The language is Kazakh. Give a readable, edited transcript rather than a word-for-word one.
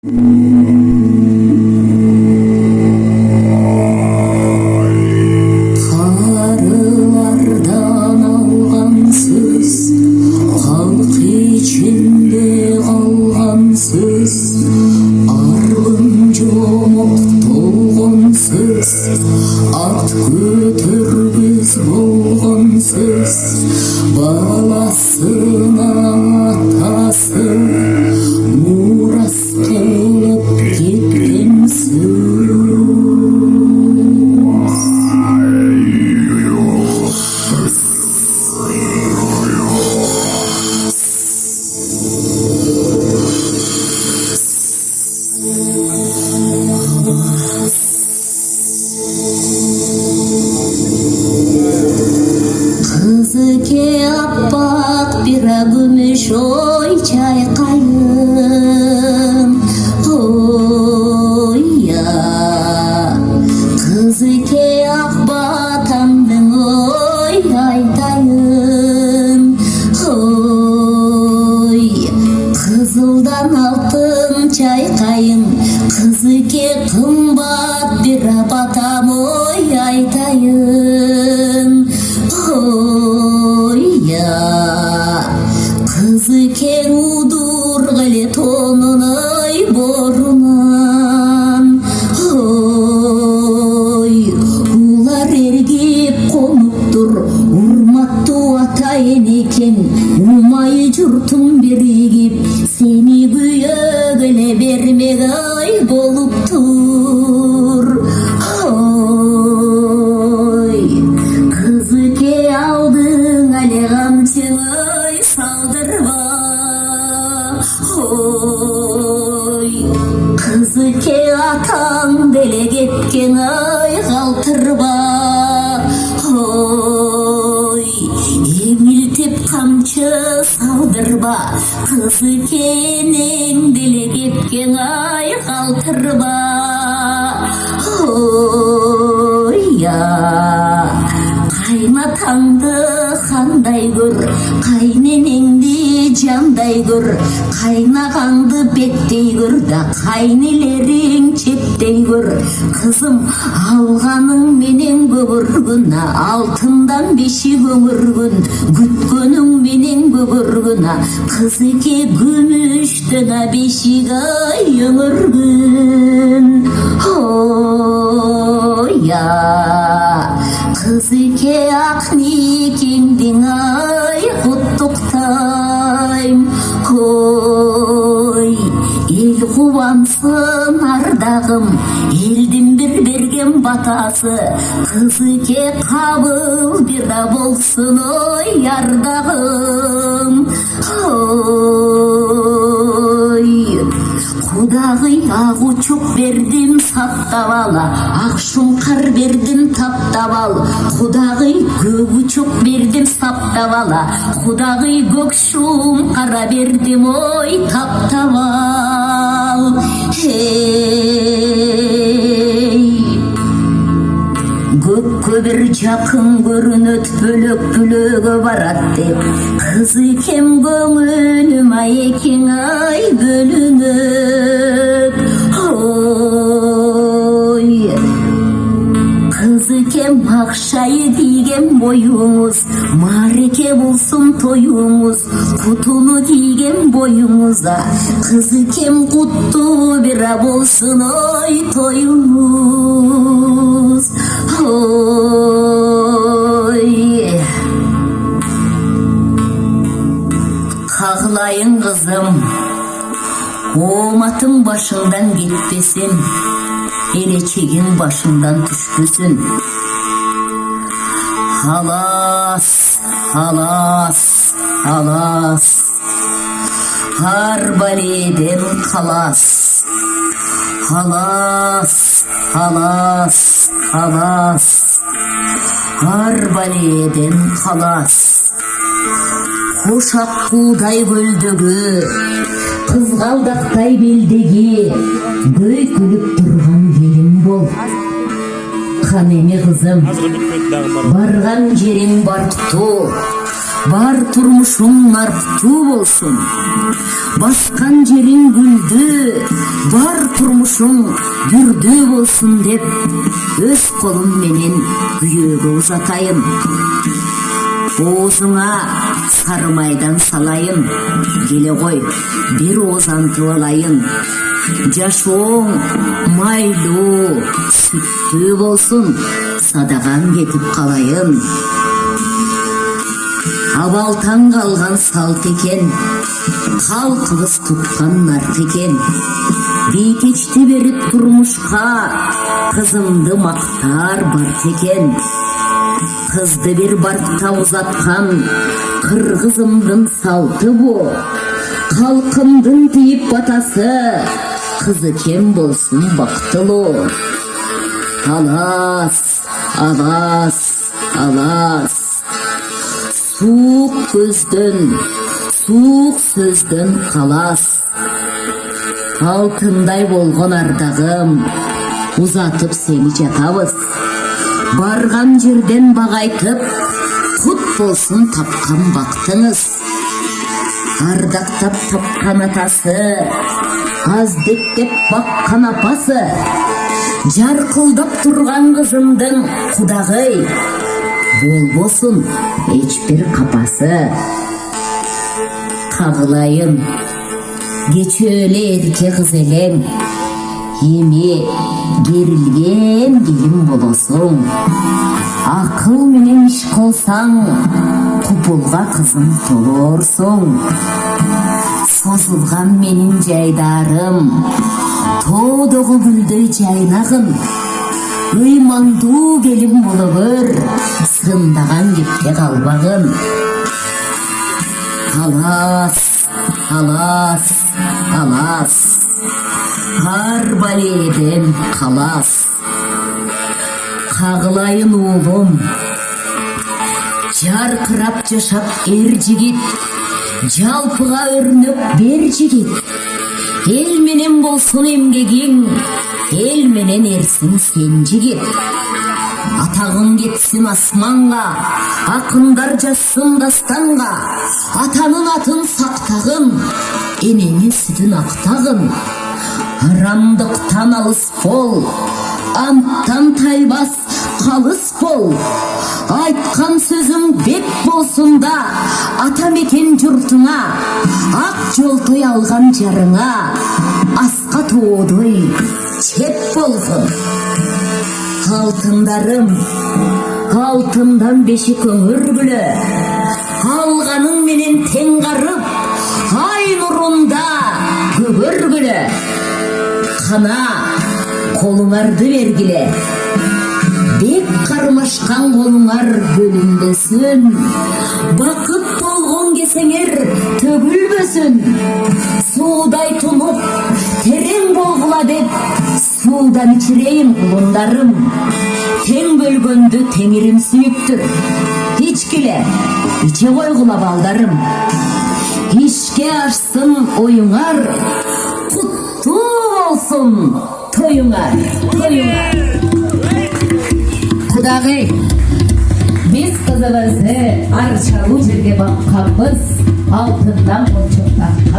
Karılardan algan söz, halk içinde kalgan söz, arlınca olgan söz, at götürgüz bolgan söz, balasına atası muras kılıp gitken söz. Kızı ke appak bir gümüş oy çaykayın oy ya. Kızı ke akbatandın oy aytayın oy. Kızıldan altın çaykayın, kızı ke kımbat bir batam oy aytayın oy ya. Kızı ken udur gile tonun ay borunan oy. Ular ergip konuptur urmattu atayin eken, umay jurtun birigip seni güyögüle bermek ay boluptur oy. Kızı ke aldın ale gamçını saldırma oy. Kızı ke atan belek etken ay kaltırma oy. Emiltip kamçı saldırma, kızı kenen belek etken ay kaltırma oy ya. Kaynatandı kanday gör, kaynenengdi canday gör, kaynagandı bettey gör da kaynelerin çettey gör. Kızım alganın menen göbürgün, altından beşi gömürgün, gütkönün menen göbürgün, kızı ke gümüşten beşi gay yömürgün oy ya. Kızı ke akni kendin ay kuttuktayım koy. El kuvansın ardağım, eldim bir bergen batası, kızı ke kabıl bir bolsun oy ardağım oy. Kudagı ağı çok verdim saptavala, akşum kar verdim taptaval. Kudagı göğü çok verdim saptavala, kudagı gökşum kara verdim oy taptaval. Hey, gökkö bir jakın görünöt bölök bülögö barat dep, kızı kem göңүнүм ay ekin ay bölünüp oy. Kızı kem akşayı giygen boyumuz, mareke bulsun toyumuz, kutunu giygen boyumuza, kızı kem kuttu bira bulsun oy toyumuz oy. Kağlayın kızım, omatın başından gitmesin, eleçegin başından düşmesin. Halas, halas, halas, har baleden kalas. Halas, halas, halas, har baleden kalas. Koşak kuğday göldögü, kızgaldakтай beldegi, döykülüp durgan gelin bol. Kanemi kızım, bargan jerim barktu, бар турмушуң нарктуу болсун. Баскан жериң гүлдү, бар турмушуң бүрдүү болсун деп өз колум менен күйөөгө узатайын. Оозуңа сары майдан салайын, келе кой бир ооз антып алайын. Жашооң майлуу, сүттүү болсун, садаган кетип калайын. Абалтан калган салт экен, калкыбыз туткан нарт экен. Бейкечти берип турмушка, кызымды мактар барт экен. Кызды бир бартта узаткан, кыргызымдын салты бу. Калкымдын тийип батасы, кызы кем болсун бактылуу. Алас, алас, алас. Суық көздөн, суық сөздөн калас. Алтындай болгон ардагым, узатып сени жатабыз. Барган жерден багайтып, кут болсун тапкан бактыңыз. Ардактап тапкан атасы, аздектеп баккан апасы. Жаркылдап турган кызымдын кудагый, болбосун эч бир капасы. Кагылайын, кечөөле эрке кыз элең, эми керилген келин болосуң. Акыл менен иш кылсаң, купулга кызым толоорсуң. Созулган менин жайдарым, тоодогу гүлдөй жайнагын. Ыймандуу келин болобур, сындаган кепте калбагын. Алас, алас, алас, ар баледен калас. Кагылайын уулум, жаркырап жашап эр жигит, жалпыга өрнөп бер жигит. Эл менен болсун эмгегиң, эл менен эрсиң сен жигит. Атагың кетсин асманга, акындар жазсын дастанга. Атанын атын сактагын, энеңе сүтүн актагын. Арамдыктан алыс бол, анттан тайбас калыс бол. Айткан сөзүң бек болсун да, ата мекен журтуңа, ак жолтой алган жарыңа, аска тоодой чеп болсун. Алтындарым, алтындан бешик өңүргүлө, алганың менен тең карып, ай нурунда көгөргүлө. Кана колуңарды бергиле, бек кармашкан колуңар бөлүнбөсүн. Бакыт болгон кесеңер төгүлбөсүн. Суудай тунуп, терең болгула деп, суудан ичирейин кулундарым. Тең бөлгөндү теңирим сүйүптүр. Ичкиле, иче койгула балдарым. Ишке ашсын оюңар, куттуу болсун тоюңар, тоюңар. Кудагый, биз кызыбызды арчалуу жерге бакканбыз, алтындан